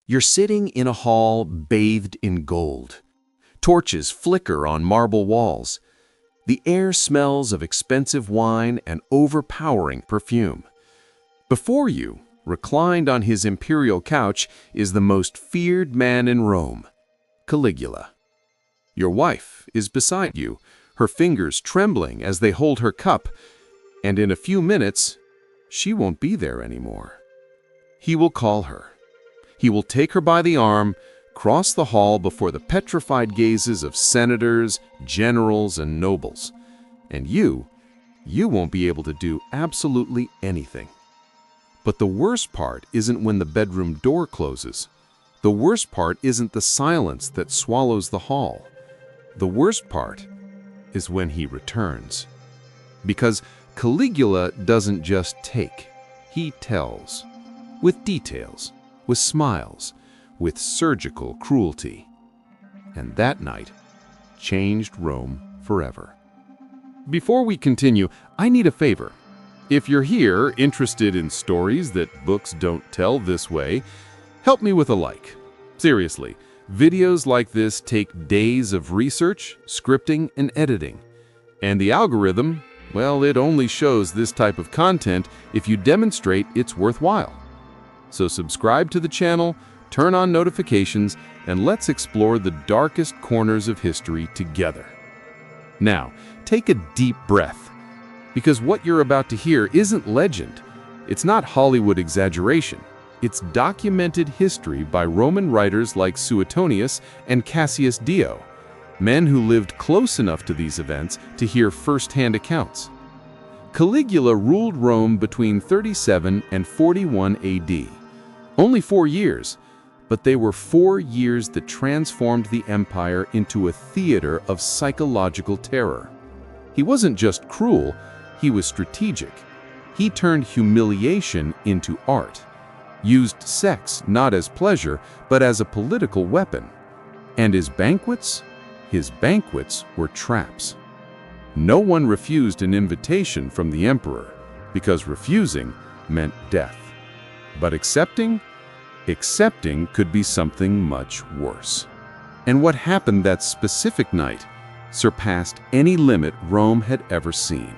You're sitting in a hall bathed in gold. Torches flicker on marble walls. The air smells of expensive wine and overpowering perfume. Before you, reclined on his imperial couch, is the most feared man in Rome, Caligula. Your wife is beside you, her fingers trembling as they hold her cup, and in a few minutes, she won't be there anymore. He will call her. He will take her by the arm, cross the hall before the petrified gazes of senators, generals, and nobles. And you won't be able to do absolutely anything. But the worst part isn't when the bedroom door closes. The worst part isn't the silence that swallows the hall. The worst part is when he returns. Because Caligula doesn't just take, he tells. With details, with smiles, with surgical cruelty. And that night changed Rome forever. Before we continue, I need a favor. If you're here interested in stories that books don't tell this way, help me with a like. Seriously, videos like this take days of research, scripting, and editing. And the algorithm, well, it only shows this type of content if you demonstrate it's worthwhile. So subscribe to the channel, turn on notifications, and let's explore the darkest corners of history together. Now, take a deep breath, because what you're about to hear isn't legend. It's not Hollywood exaggeration. It's documented history by Roman writers like Suetonius and Cassius Dio, men who lived close enough to these events to hear first-hand accounts. Caligula ruled Rome between 37 and 41 AD. Only 4 years, but they were 4 years that transformed the empire into a theater of psychological terror. He wasn't just cruel, he was strategic. He turned humiliation into art, used sex not as pleasure, but as a political weapon. And his banquets were traps. No one refused an invitation from the emperor, because refusing meant death. But accepting could be something much worse. And what happened that specific night surpassed any limit Rome had ever seen.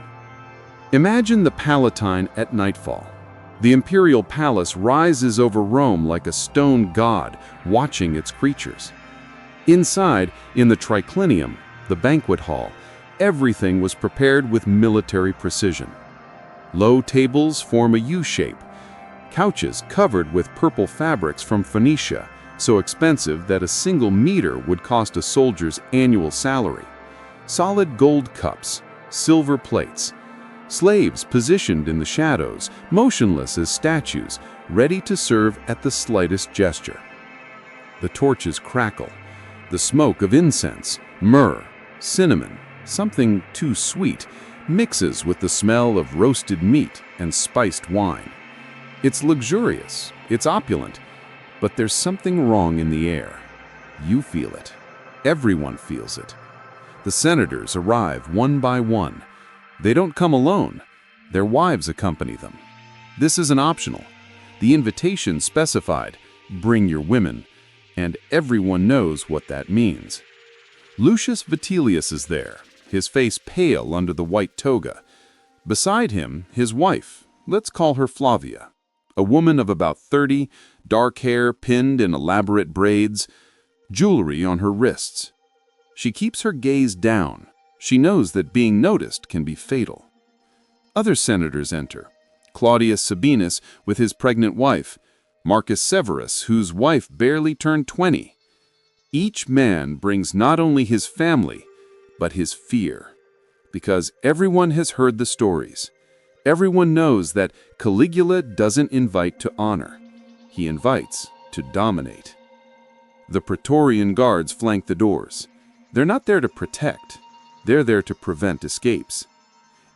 Imagine the Palatine at nightfall. The imperial palace rises over Rome like a stone god watching its creatures. Inside, in the triclinium, the banquet hall, everything was prepared with military precision. Low tables form a U-shape. Couches covered with purple fabrics from Phoenicia, so expensive that a single meter would cost a soldier's annual salary. Solid gold cups, silver plates. Slaves positioned in the shadows, motionless as statues, ready to serve at the slightest gesture. The torches crackle. The smoke of incense, myrrh, cinnamon, something too sweet, mixes with the smell of roasted meat and spiced wine. It's luxurious, it's opulent, but there's something wrong in the air. You feel it. Everyone feels it. The senators arrive one by one. They don't come alone. Their wives accompany them. This isn't optional. The invitation specified, "Bring your women," and everyone knows what that means. Lucius Vitellius is there, his face pale under the white toga. Beside him, his wife, let's call her Flavia, a woman of about 30, dark hair pinned in elaborate braids, jewelry on her wrists. She keeps her gaze down. She knows that being noticed can be fatal. Other senators enter. Claudius Sabinus with his pregnant wife, Marcus Severus, whose wife barely turned 20. Each man brings not only his family, but his fear. Because everyone has heard the stories. Everyone knows that Caligula doesn't invite to honor. He invites to dominate. The Praetorian guards flank the doors. They're not there to protect. They're there to prevent escapes.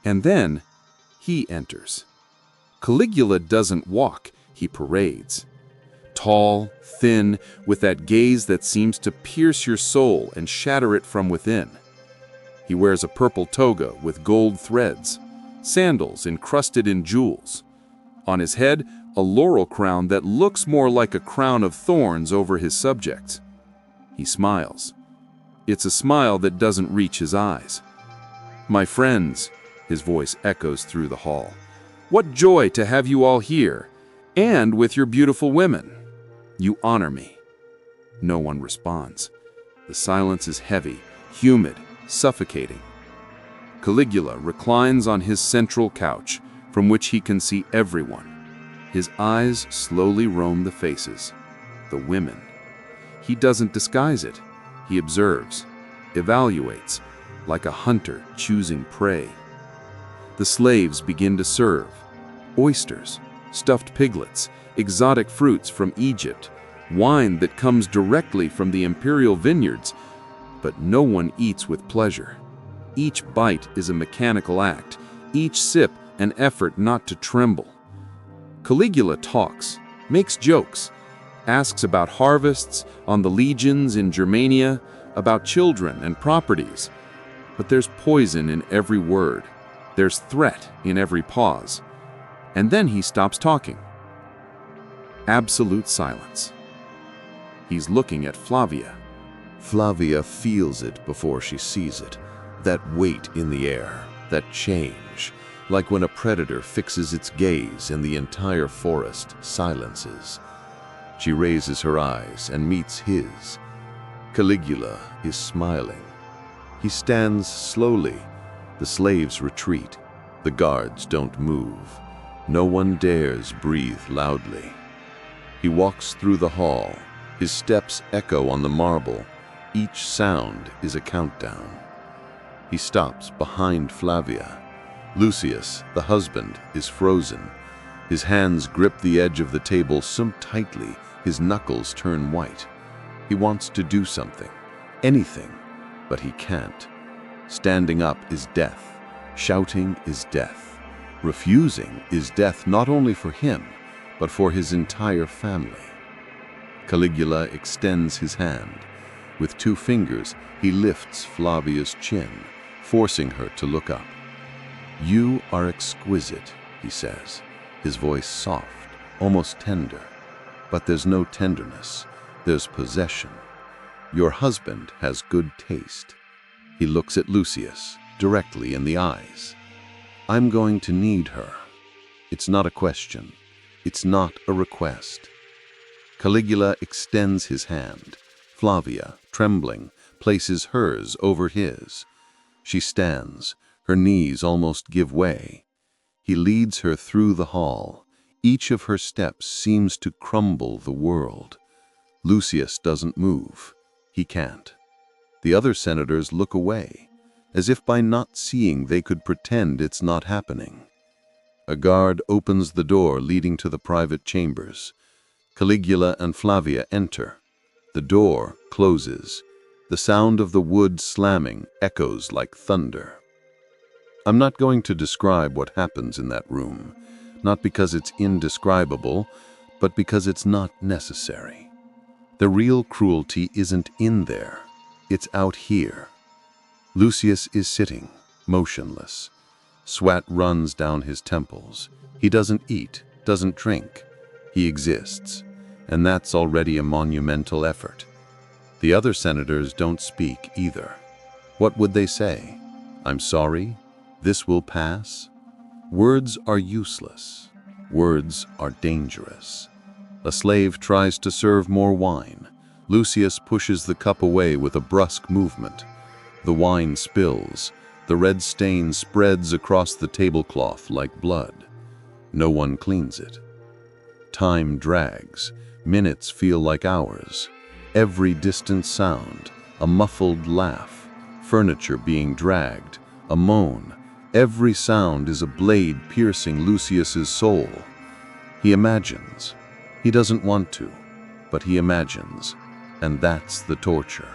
And then he enters. Caligula doesn't walk, he parades. Tall, thin, with that gaze that seems to pierce your soul and shatter it from within. He wears a purple toga with gold threads, sandals encrusted in jewels. On his head, a laurel crown that looks more like a crown of thorns over his subjects. He smiles. It's a smile that doesn't reach his eyes. "My friends," his voice echoes through the hall, "what joy to have you all here, and with your beautiful women. You honor me." No one responds. The silence is heavy, humid, suffocating. Caligula reclines on his central couch, from which he can see everyone. His eyes slowly roam the faces, the women. He doesn't disguise it. He observes, evaluates, like a hunter choosing prey. The slaves begin to serve. Oysters, stuffed piglets, exotic fruits from Egypt, wine that comes directly from the imperial vineyards, but no one eats with pleasure. Each bite is a mechanical act, each sip an effort not to tremble. Caligula talks, makes jokes, asks about harvests on the legions in Germania, about children and properties. But there's poison in every word. There's threat in every pause. And then he stops talking. Absolute silence. He's looking at Flavia. Flavia feels it before she sees it. That weight in the air, that change, like when a predator fixes its gaze and the entire forest silences. She raises her eyes and meets his. Caligula is smiling. He stands slowly. The slaves retreat. The guards don't move. No one dares breathe loudly. He walks through the hall. His steps echo on the marble. Each sound is a countdown. He stops behind Flavia. Lucius, the husband, is frozen. His hands grip the edge of the table so tightly his knuckles turn white. He wants to do something, anything, but he can't. Standing up is death. Shouting is death. Refusing is death not only for him, but for his entire family. Caligula extends his hand. With 2 fingers, he lifts Flavia's chin, forcing her to look up. "You are exquisite," he says, his voice soft, almost tender. But there's no tenderness, there's possession. "Your husband has good taste." He looks at Lucius, directly in the eyes. "I'm going to need her." It's not a question. It's not a request. Caligula extends his hand. Flavia, trembling, places hers over his. She stands. Her knees almost give way. He leads her through the hall. Each of her steps seems to crumble the world. Lucius doesn't move. He can't. The other senators look away, as if by not seeing they could pretend it's not happening. A guard opens the door leading to the private chambers. Caligula and Flavia enter. The door closes. The sound of the wood slamming echoes like thunder. I'm not going to describe what happens in that room, not because it's indescribable, but because it's not necessary. The real cruelty isn't in there. It's out here. Lucius is sitting, motionless. Sweat runs down his temples. He doesn't eat, doesn't drink. He exists, and that's already a monumental effort. The other senators don't speak either. What would they say? "I'm sorry? This will pass?" Words are useless. Words are dangerous. A slave tries to serve more wine. Lucius pushes the cup away with a brusque movement. The wine spills. The red stain spreads across the tablecloth like blood. No one cleans it. Time drags. Minutes feel like hours. Every distant sound, a muffled laugh, furniture being dragged, a moan, every sound is a blade piercing Lucius's soul. He imagines. He doesn't want to, but he imagines, and that's the torture.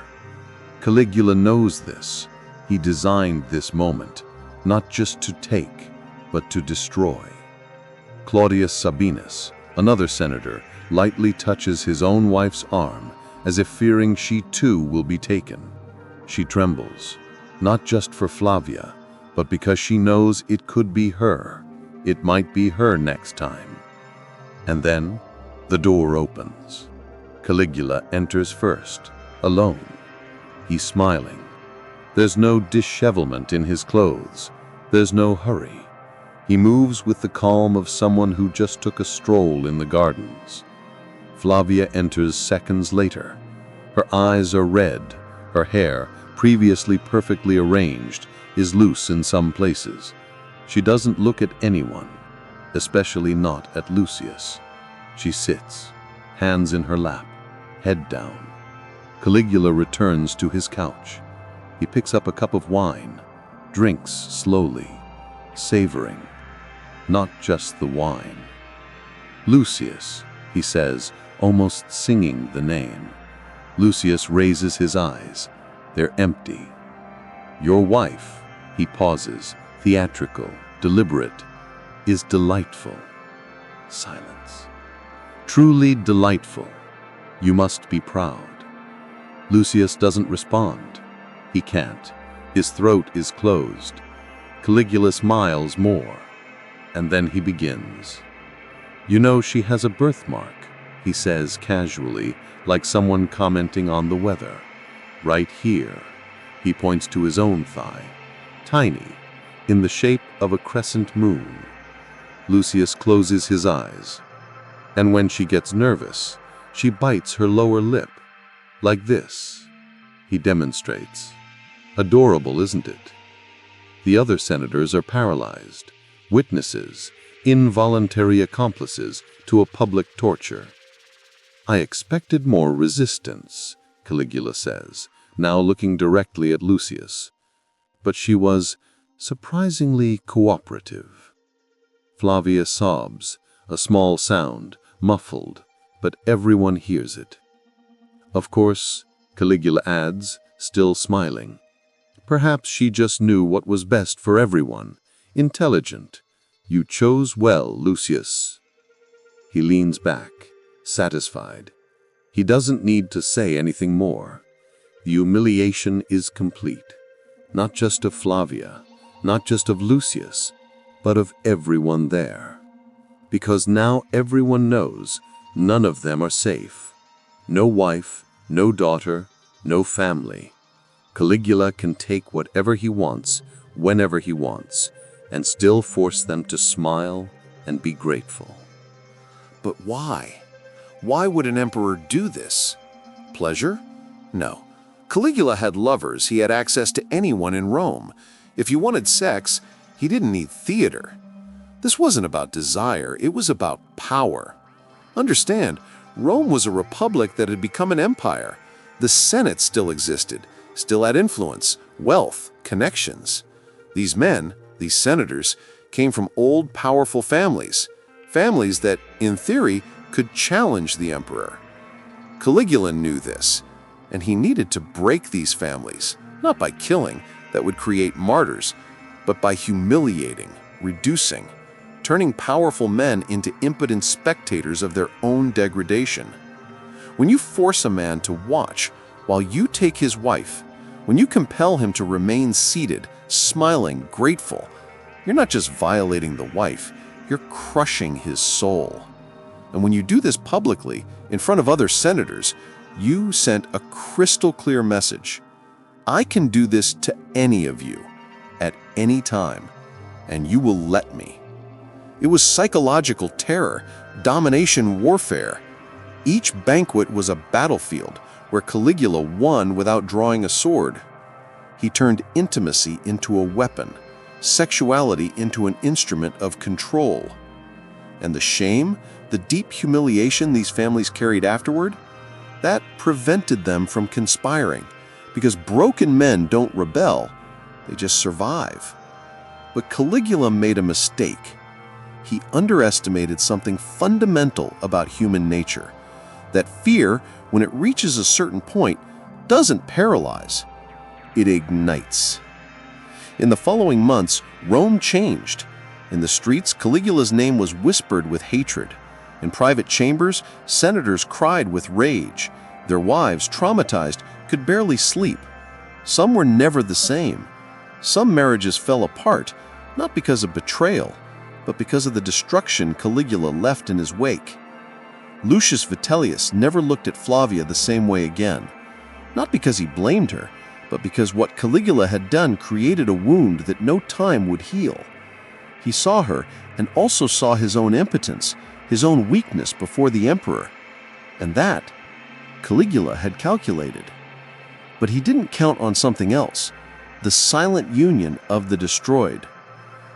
Caligula knows this. He designed this moment, not just to take, but to destroy. Claudius Sabinus, another senator, lightly touches his own wife's arm, as if fearing she too will be taken. She trembles, not just for Flavia, but because she knows it could be her. It might be her next time. And then the door opens. Caligula enters first, alone. He's smiling. There's no dishevelment in his clothes. There's no hurry. He moves with the calm of someone who just took a stroll in the gardens. Flavia enters seconds later. Her eyes are red. Her hair, previously perfectly arranged, is loose in some places. She doesn't look at anyone, especially not at Lucius. She sits, hands in her lap, head down. Caligula returns to his couch. He picks up a cup of wine, drinks slowly, savoring, not just the wine. "Lucius," he says, almost singing the name. Lucius raises his eyes. They're empty. "Your wife," he pauses, theatrical, deliberate, "is delightful." Silence. "Truly delightful. You must be proud." Lucius doesn't respond. He can't. His throat is closed. Caligula smiles more, and then he begins. "You know, she has a birthmark," he says casually, like someone commenting on the weather. "Right here." He points to his own thigh. "Tiny, in the shape of a crescent moon." Lucius closes his eyes. "And when she gets nervous, she bites her lower lip. Like this." He demonstrates. Adorable, isn't it? The other senators are paralyzed, witnesses, involuntary accomplices to a public torture. "I expected more resistance," Caligula says, now looking directly at Lucius. "But she was surprisingly cooperative." Flavia sobs, a small sound, muffled, but everyone hears it. "Of course," Caligula adds, still smiling, "perhaps she just knew what was best for everyone. Intelligent. You chose well, Lucius." He leans back, satisfied. He doesn't need to say anything more. The humiliation is complete. Not just of Flavia, not just of Lucius, but of everyone there. Because now everyone knows none of them are safe. No wife, no daughter, no family. Caligula can take whatever he wants, whenever he wants, and still force them to smile and be grateful. But why? Why would an emperor do this? Pleasure? No. Caligula had lovers. He had access to anyone in Rome. If you wanted sex, he didn't need theater. This wasn't about desire, it was about power. Understand, Rome was a republic that had become an empire. The Senate still existed, still had influence, wealth, connections. These men, these senators, came from old, powerful families. Families that, in theory, could challenge the emperor. Caligula knew this, and he needed to break these families, not by killing, that would create martyrs, but by humiliating, reducing, turning powerful men into impotent spectators of their own degradation. When you force a man to watch while you take his wife, when you compel him to remain seated, smiling, grateful, you're not just violating the wife, you're crushing his soul. And when you do this publicly, in front of other senators, you sent a crystal clear message. I can do this to any of you, at any time, and you will let me. It was psychological terror, domination warfare. Each banquet was a battlefield where Caligula won without drawing a sword. He turned intimacy into a weapon, sexuality into an instrument of control. And the shame, the deep humiliation these families carried afterward, that prevented them from conspiring, because broken men don't rebel, they just survive. But Caligula made a mistake. He underestimated something fundamental about human nature, that fear, when it reaches a certain point, doesn't paralyze, it ignites. In the following months, Rome changed. In the streets, Caligula's name was whispered with hatred. In private chambers, senators cried with rage. Their wives, traumatized, could barely sleep. Some were never the same. Some marriages fell apart, not because of betrayal, but because of the destruction Caligula left in his wake. Lucius Vitellius never looked at Flavia the same way again, not because he blamed her, but because what Caligula had done created a wound that no time would heal. He saw her and also saw his own impotence, his own weakness before the emperor. And that, Caligula had calculated. But he didn't count on something else, the silent union of the destroyed.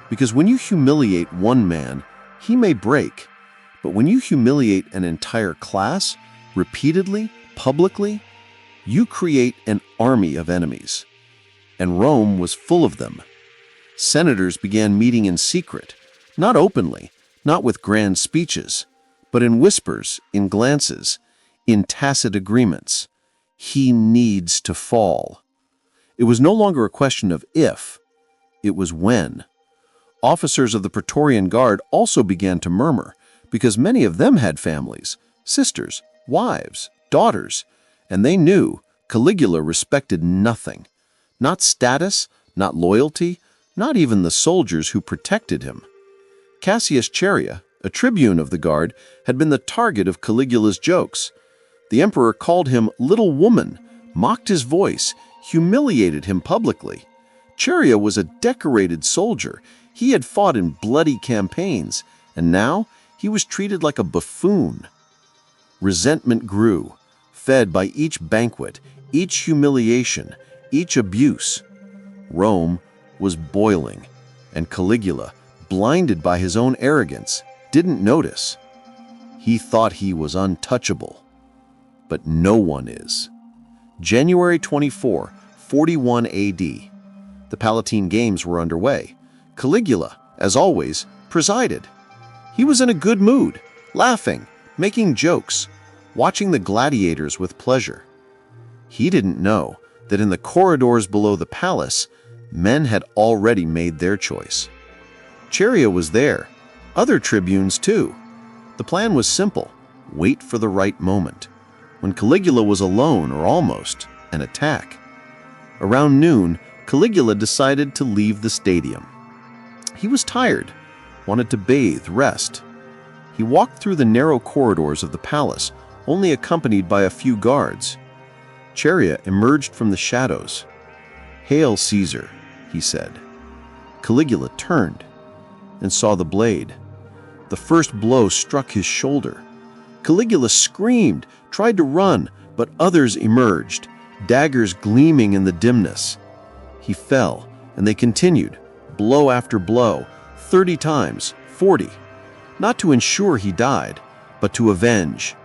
Because when you humiliate one man, he may break. But when you humiliate an entire class, repeatedly, publicly, you create an army of enemies. And Rome was full of them. Senators began meeting in secret, not openly, not with grand speeches, but in whispers, in glances, in tacit agreements. He needs to fall. It was no longer a question of if, it was when. Officers of the Praetorian Guard also began to murmur, because many of them had families, sisters, wives, daughters, and they knew Caligula respected nothing. Not status, not loyalty, not even the soldiers who protected him. Cassius Chaerea, a tribune of the guard, had been the target of Caligula's jokes. The emperor called him little woman, mocked his voice, humiliated him publicly. Chaerea was a decorated soldier. He had fought in bloody campaigns, and now he was treated like a buffoon. Resentment grew, fed by each banquet, each humiliation, each abuse. Rome was boiling, and Caligula, blinded by his own arrogance, didn't notice. He thought he was untouchable. But no one is. January 24, 41 AD. The Palatine Games were underway. Caligula, as always, presided. He was in a good mood, laughing, making jokes, watching the gladiators with pleasure. He didn't know that in the corridors below the palace, men had already made their choice. Chaerea was there, other tribunes too. The plan was simple: wait for the right moment. When Caligula was alone, or almost, an attack. Around noon, Caligula decided to leave the stadium. He was tired, wanted to bathe, rest. He walked through the narrow corridors of the palace, only accompanied by a few guards. Chaerea emerged from the shadows. "Hail, Caesar," he said. Caligula turned and saw the blade. The first blow struck his shoulder. Caligula screamed, tried to run, but others emerged, daggers gleaming in the dimness. He fell, and they continued, blow after blow, 30 times, 40. Not to ensure he died, but to avenge.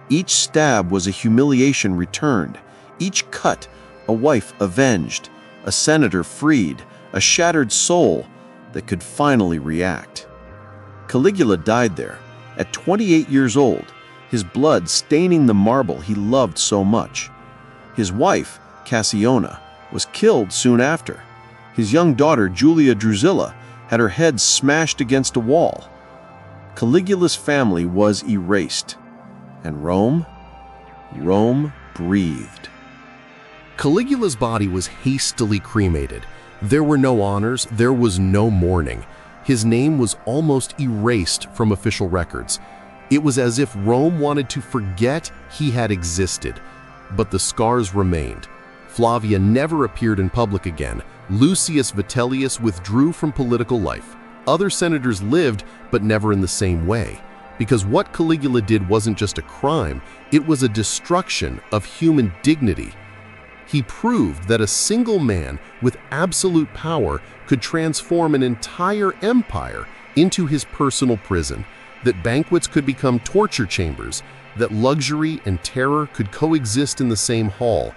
Each stab was a humiliation returned, each cut a wife avenged, a senator freed, a shattered soul that could finally react. Caligula died there, at 28 years old, his blood staining the marble he loved so much. His wife, Cassiona, was killed soon after. His young daughter, Julia Drusilla, had her head smashed against a wall. Caligula's family was erased. And Rome breathed. Caligula's body was hastily cremated. There were no honors, there was no mourning. His name was almost erased from official records. It was as if Rome wanted to forget he had existed. But the scars remained. Flavia never appeared in public again. Lucius Vitellius withdrew from political life. Other senators lived, but never in the same way. Because what Caligula did wasn't just a crime, it was a destruction of human dignity. He proved that a single man with absolute power could transform an entire empire into his personal prison, that banquets could become torture chambers, that luxury and terror could coexist in the same hall.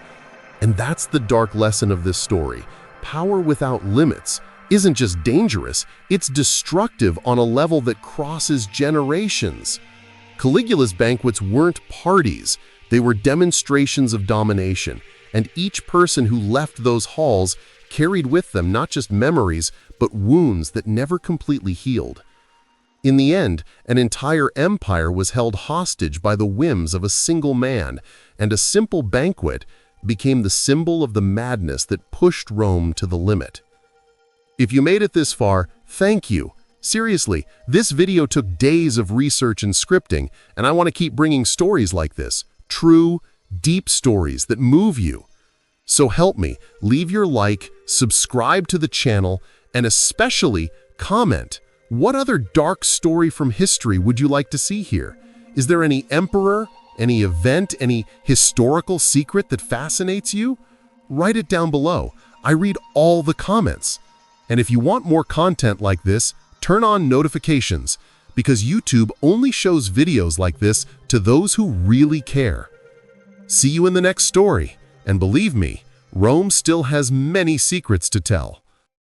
And that's the dark lesson of this story. Power without limits isn't just dangerous, it's destructive on a level that crosses generations. Caligula's banquets weren't parties, they were demonstrations of domination, and each person who left those halls carried with them not just memories, but wounds that never completely healed. In the end, an entire empire was held hostage by the whims of a single man, and a simple banquet became the symbol of the madness that pushed Rome to the limit. If you made it this far, thank you. Seriously, this video took days of research and scripting, and I want to keep bringing stories like this. True, deep stories that move you. So help me, leave your like, subscribe to the channel, and especially comment. What other dark story from history would you like to see here? Is there any emperor, any event, any historical secret that fascinates you? Write it down below. I read all the comments. And if you want more content like this, turn on notifications, because YouTube only shows videos like this to those who really care. See you in the next story, and believe me, Rome still has many secrets to tell.